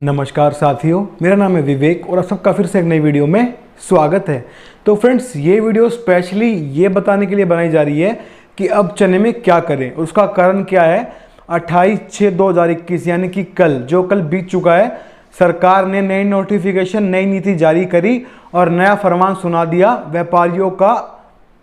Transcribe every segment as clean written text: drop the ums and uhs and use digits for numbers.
नमस्कार साथियों, मेरा नाम है विवेक और आप सबका फिर से एक नई वीडियो में स्वागत है। तो फ्रेंड्स, ये वीडियो स्पेशली ये बताने के लिए बनाई जा रही है कि अब चने में क्या करें। उसका कारण क्या है? 28/6/2021 यानी कि कल बीत चुका है, सरकार ने नई नोटिफिकेशन, नई नीति जारी करी और नया फरमान सुना दिया व्यापारियों का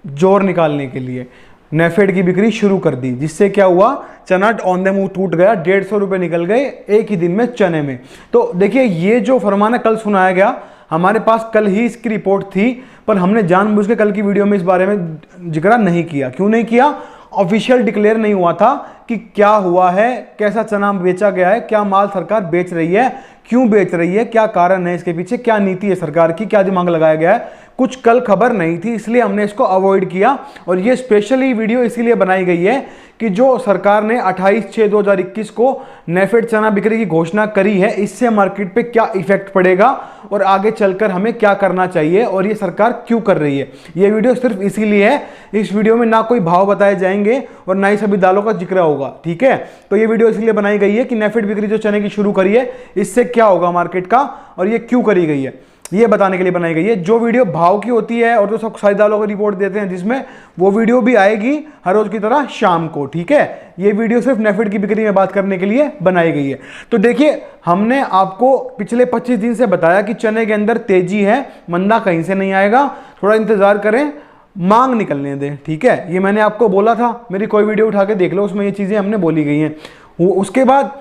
जोर निकालने के लिए। नेफेड की बिक्री शुरू कर दी, जिससे क्या हुआ, चना ऑन द मूव टूट गया। 150 रुपये निकल गए एक ही दिन में चने में। तो देखिए, ये जो फरमान है कल सुनाया गया, हमारे पास कल ही इसकी रिपोर्ट थी, पर हमने जानबूझ के कल की वीडियो में इस बारे में जिक्र नहीं किया। क्यों नहीं किया? ऑफिशियल डिक्लेयर नहीं हुआ था कि क्या हुआ है, कैसा चना बेचा गया है, क्या माल सरकार बेच रही है, क्यों बेच रही है, क्या कारण है इसके पीछे, क्या नीति है सरकार की, क्या दिमाग लगाया गया है, कुछ कल खबर नहीं थी, इसलिए हमने इसको अवॉइड किया। और ये स्पेशली वीडियो इसीलिए बनाई गई है कि जो सरकार ने 28/6/2021 को नेफेड चना बिक्री की घोषणा करी है, इससे मार्केट पे क्या इफेक्ट पड़ेगा और आगे चलकर हमें क्या करना चाहिए और ये सरकार क्यों कर रही है। ये वीडियो सिर्फ इसीलिए है। इस वीडियो में ना कोई भाव बताए जाएंगे और ना ही सभी दालों का जिक्र होगा, ठीक है। तो ये वीडियो इसलिए बनाई गई है कि नेफेड बिक्री जो चने की शुरू करी है, इससे क्या होगा मार्केट का और ये क्यों करी गई है, ये बताने के लिए बनाई गई है। जो वीडियो भाव की होती है और जो सब सारी दालों को रिपोर्ट देते हैं जिसमें, वो वीडियो भी आएगी हर रोज की तरह शाम को, ठीक है। ये वीडियो सिर्फ नेफेड की बिक्री में बात करने के लिए बनाई गई है। तो देखिए, हमने आपको पिछले 25 दिन से बताया कि चने के अंदर तेजी है, मंदा कहीं से नहीं आएगा, थोड़ा इंतजार करें, मांग निकलने दें, ठीक है। ये मैंने आपको बोला था, मेरी कोई वीडियो उठा के देख लो, उसमें ये चीजें हमने बोली गई हैं। उसके बाद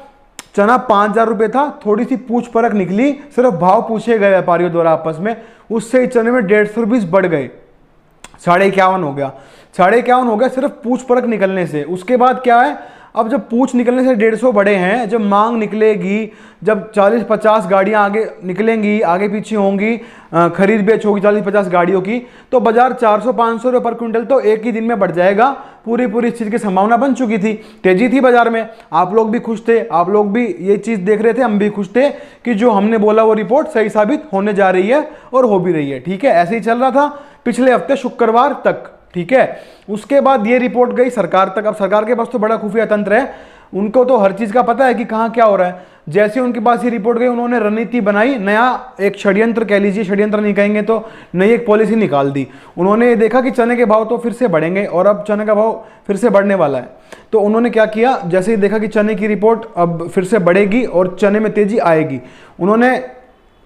चना 5,000 रुपये था, थोड़ी सी पूछ परख निकली, सिर्फ भाव पूछे गए व्यापारियों द्वारा आपस में, उससे ही चने में 150 रुपये बढ़ गए, 51.5 हो गया, 51.5 हो गया सिर्फ पूछ परख निकलने से। उसके बाद क्या है, अब जब पूछ निकलने से 150 बढ़े हैं, जब मांग निकलेगी, जब 40-50 गाड़ियां आगे निकलेंगी, आगे पीछे होंगी, खरीद बेच होगी 40-50 गाड़ियों की, तो बाजार 400-500 रुपये पर क्विंटल तो एक ही दिन में बढ़ जाएगा। पूरी इस चीज़ की संभावना बन चुकी थी, तेजी थी बाजार में, आप लोग भी खुश थे, आप लोग भी ये चीज़ देख रहे थे, हम भी खुश थे कि जो हमने बोला वो रिपोर्ट सही साबित होने जा रही है और हो भी रही है, ठीक है। ऐसे ही चल रहा था पिछले हफ्ते शुक्रवार तक, ठीक है। उसके बाद ये रिपोर्ट गई सरकार तक। अब सरकार के पास तो बड़ा खुफिया तंत्र है, उनको तो हर चीज का पता है कि कहाँ क्या हो रहा है। जैसे उनके पास ये रिपोर्ट गई, उन्होंने रणनीति बनाई, नया एक षड्यंत्र कह लीजिए, षड्यंत्र नहीं कहेंगे तो नई एक पॉलिसी निकाल दी। उन्होंने ये देखा कि चने के भाव तो फिर से बढ़ेंगे और अब चने का भाव फिर से बढ़ने वाला है, तो उन्होंने क्या किया, जैसे ही देखा कि चने की रिपोर्ट अब फिर से बढ़ेगी और चने में तेजी आएगी, उन्होंने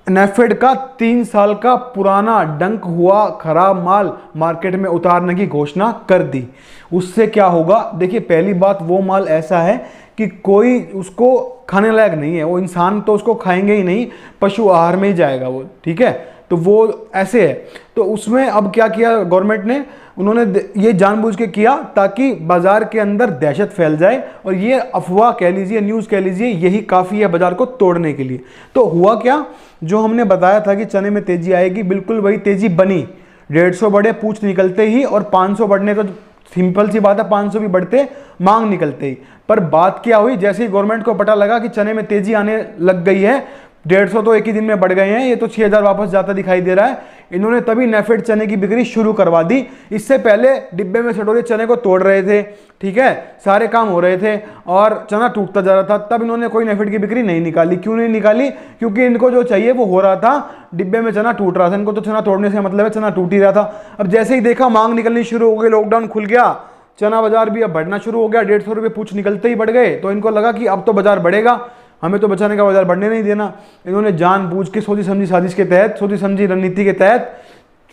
नेफेड का 3 साल का पुराना डंक हुआ खराब माल मार्केट में उतारने की घोषणा कर दी। उससे क्या होगा, देखिए, पहली बात, वो माल ऐसा है कि कोई उसको खाने लायक नहीं है, वो इंसान तो उसको खाएंगे ही नहीं, पशु आहार में ही जाएगा वो, ठीक है। तो वो ऐसे है। तो उसमें अब क्या किया गवर्नमेंट ने, उन्होंने ये जानबूझ के किया ताकि बाजार के अंदर दहशत फैल जाए, और ये अफवाह कह लीजिए, न्यूज़ कह लीजिए, यही काफ़ी है बाजार को तोड़ने के लिए। तो हुआ क्या, जो हमने बताया था कि चने में तेजी आएगी, बिल्कुल वही तेजी बनी। 150 बढ़े पूछ निकलते ही, और 500 बढ़ने तो सिंपल सी बात है, 500 भी बढ़ते मांग निकलते ही। पर बात क्या हुई, जैसे ही गवर्नमेंट को पता लगा कि चने में तेजी आने लग गई है, 150 तो एक ही दिन में बढ़ गए हैं, ये तो 6,000 वापस जाता दिखाई दे रहा है, इन्होंने तभी नेफेड चने की बिक्री शुरू करवा दी। इससे पहले डिब्बे में सटोरे चने को तोड़ रहे थे, ठीक है, सारे काम हो रहे थे और चना टूटता जा रहा था, तब इन्होंने कोई नेफेड की बिक्री नहीं निकाली। क्यों नहीं निकाली? क्योंकि इनको जो चाहिए वो हो रहा था, डिब्बे में चना टूट रहा था, इनको तो चना तोड़ने से मतलब है, चना टूट ही रहा था। अब जैसे ही देखा मांग निकलनी शुरू हो गई, लॉकडाउन खुल गया, चना बाजार भी अब बढ़ना शुरू हो गया, 150 रुपये पूछ निकलते ही बढ़ गए, तो इनको लगा कि अब तो बाजार बढ़ेगा, हमें तो बचाने का बाजार बढ़ने नहीं देना। इन्होंने जानबूझ के सोची समझी साजिश के तहत, सोची समझी रणनीति के तहत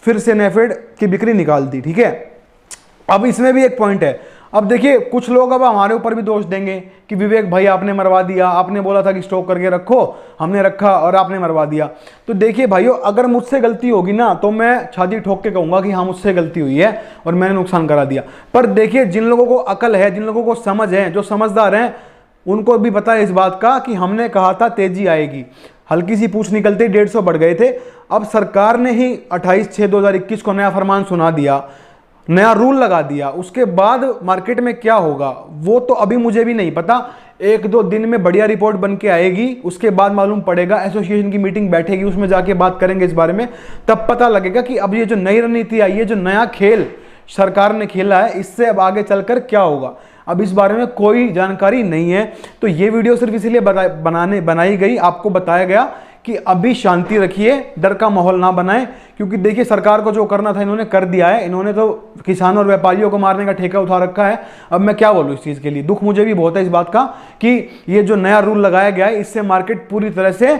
फिर से नेफेड की बिक्री निकाल दी, ठीक है। अब इसमें भी एक पॉइंट है, अब देखिए, कुछ लोग अब हमारे ऊपर भी दोष देंगे कि विवेक भाई आपने मरवा दिया, आपने बोला था कि स्टॉक करके रखो, हमने रखा और आपने मरवा दिया। तो देखिए भाइयों, अगर मुझसे गलती होगी ना, तो मैं छाती ठोक के कहूंगा कि हाँ, मुझसे गलती हुई है और मैंने नुकसान करा दिया। पर देखिए, जिन लोगों को अकल है, जिन लोगों को समझ है, जो समझदार हैं, उनको भी पता है इस बात का कि हमने कहा था तेजी आएगी। हल्की सी पूछ निकलते 150 बढ़ गए थे। अब सरकार ने ही 28/6/2021 को नया फरमान सुना दिया, नया रूल लगा दिया। उसके बाद मार्केट में क्या होगा वो तो अभी मुझे भी नहीं पता, 1-2 दिन में बढ़िया रिपोर्ट बन के आएगी, उसके बाद मालूम पड़ेगा। एसोसिएशन की मीटिंग बैठेगी, उसमें जाके बात करेंगे इस बारे में, तब पता लगेगा कि अब ये जो नई रणनीति आई है, जो नया खेल सरकार ने खेला है, इससे अब आगे चलकर क्या होगा। अब इस बारे में कोई जानकारी नहीं है। तो ये वीडियो सिर्फ इसीलिए बनाई गई, आपको बताया गया कि अभी शांति रखिए, डर का माहौल ना बनाएं, क्योंकि देखिए सरकार को जो करना था इन्होंने कर दिया है। इन्होंने तो किसानों और व्यापारियों को मारने का ठेका उठा रखा है। अब मैं क्या बोलूं इस चीज़ के लिए, दुख मुझे भी बहुत है इस बात का कि ये जो नया रूल लगाया गया है इससे मार्केट पूरी तरह से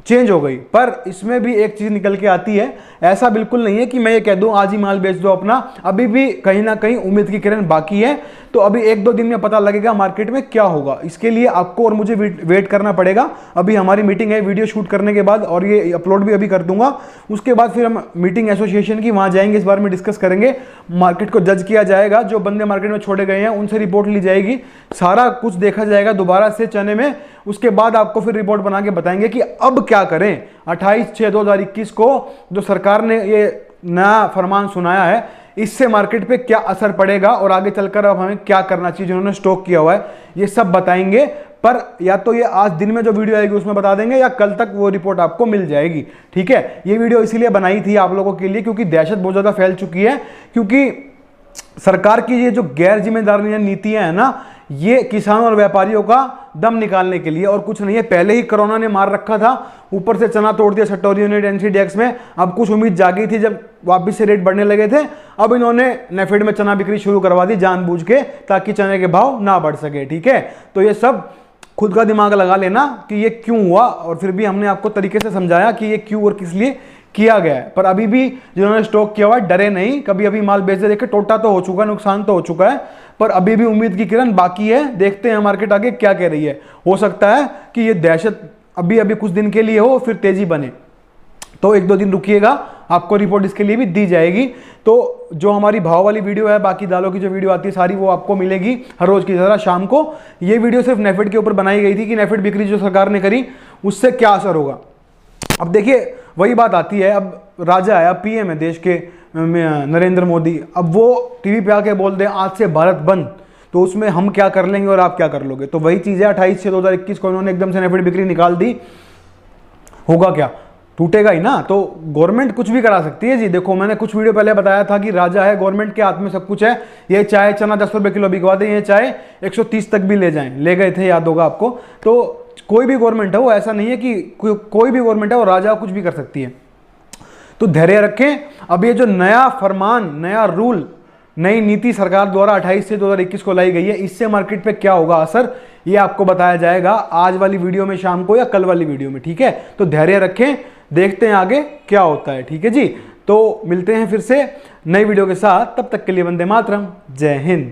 चेंज हो गई। पर इसमें भी एक चीज़ निकल के आती है, ऐसा बिल्कुल नहीं है कि मैं ये कह दूं आज ही माल बेच दो अपना, अभी भी कहीं ना कहीं उम्मीद की किरण बाकी है। तो अभी 1-2 दिन में पता लगेगा मार्केट में क्या होगा। इसके लिए आपको और मुझे वेट करना पड़ेगा। अभी हमारी मीटिंग है वीडियो शूट करने के बाद, और ये अपलोड भी अभी कर दूंगा। उसके बाद फिर हम मीटिंग एसोसिएशन की वहाँ जाएंगे, इस बारे में डिस्कस करेंगे, मार्केट को जज किया जाएगा, जो बंदे मार्केट में छोड़े गए हैं उनसे रिपोर्ट ली जाएगी, सारा कुछ देखा जाएगा दोबारा से चने में। उसके बाद आपको फिर रिपोर्ट बना के बताएंगे कि अब क्या करें। 28/6/2021 को जो सरकार ने ये नया फरमान सुनाया है, इससे मार्केट पे क्या असर पड़ेगा और आगे चलकर अब हमें क्या करना चाहिए, जिन्होंने स्टॉक किया हुआ है, ये सब बताएंगे। पर या तो ये आज दिन में जो वीडियो आएगी उसमें बता देंगे, या कल तक वो रिपोर्ट आपको मिल जाएगी। ठीक है, ये वीडियो इसीलिए बनाई थी आप लोगों के लिए, क्योंकि दहशत बहुत ज़्यादा फैल चुकी है। क्योंकि सरकार की ये जो गैर जिम्मेदारी नीतियां हैं ना, ये किसानों और व्यापारियों का दम निकालने के लिए और कुछ नहीं है। पहले ही कोरोना ने मार रखा था, ऊपर से चना तोड़ दिया छटौरी यूनिट एनसीडीएक्स में। अब कुछ उम्मीद जागी थी जब वापस से रेट बढ़ने लगे थे। अब इन्होंने नेफेड में चना बिक्री शुरू करवा दी जानबूझ के, ताकि चने के भाव ना बढ़ सके। ठीक है, तो ये सब खुद का दिमाग लगा लेना कि ये क्यों हुआ, और फिर भी हमने आपको तरीके से समझाया कि ये क्यों और किस लिए किया गया है। पर अभी भी जिन्होंने स्टॉक किया हुआ है डरे नहीं, कभी अभी माल बेच दे, देखिए टोटा तो हो चुका है, नुकसान तो हो चुका है, पर अभी भी उम्मीद की किरण बाकी है। देखते हैं मार्केट आगे क्या कह रही है। हो सकता है कि ये दहशत अभी कुछ दिन के लिए हो, फिर तेजी बने। तो 1-2 दिन रुकिएगा, आपको रिपोर्ट इसके लिए भी दी जाएगी। तो जो हमारी भाव वाली वीडियो है, बाकी दालों की जो वीडियो आती है सारी, वो आपको मिलेगी हर रोज की तरह शाम को। ये वीडियो सिर्फ नेफेड के ऊपर बनाई गई थी कि नेफेड बिक्री जो सरकार ने करी उससे क्या असर होगा। अब देखिए वही बात आती है, अब राजा है, अब पीएम है देश के नरेंद्र मोदी, अब वो टीवी पे आके बोल दें आज से भारत बंद, तो उसमें हम क्या कर लेंगे और आप क्या कर लोगे। तो वही चीज़ है, 28/6/2021 को इन्होंने एकदम से नेफेड बिक्री निकाल दी, होगा क्या, टूटेगा ही ना। तो गवर्नमेंट कुछ भी करा सकती है जी। देखो मैंने कुछ वीडियो पहले बताया था कि राजा है, गवर्नमेंट के हाथ में सब कुछ है। ये चाहे चना 10 रुपये किलो बिकवा दें, ये चाहे 130 तक भी ले जाएं, ले गए थे, याद होगा आपको। तो कोई भी गवर्नमेंट है, वो ऐसा नहीं है कि कोई भी गवर्नमेंट है वो राजा कुछ भी कर सकती है। तो धैर्य रखें। अब ये जो नया फरमान, नया रूल, नई नीति सरकार द्वारा 28/6/2021 को लाई गई है, इससे मार्केट पे क्या होगा असर, ये आपको बताया जाएगा आज वाली वीडियो में शाम को या कल वाली वीडियो में। ठीक है, तो धैर्य रखें, देखते हैं आगे क्या होता है। ठीक है जी, तो मिलते हैं फिर से नई वीडियो के साथ, तब तक के लिए वंदे मातरम, जय हिंद।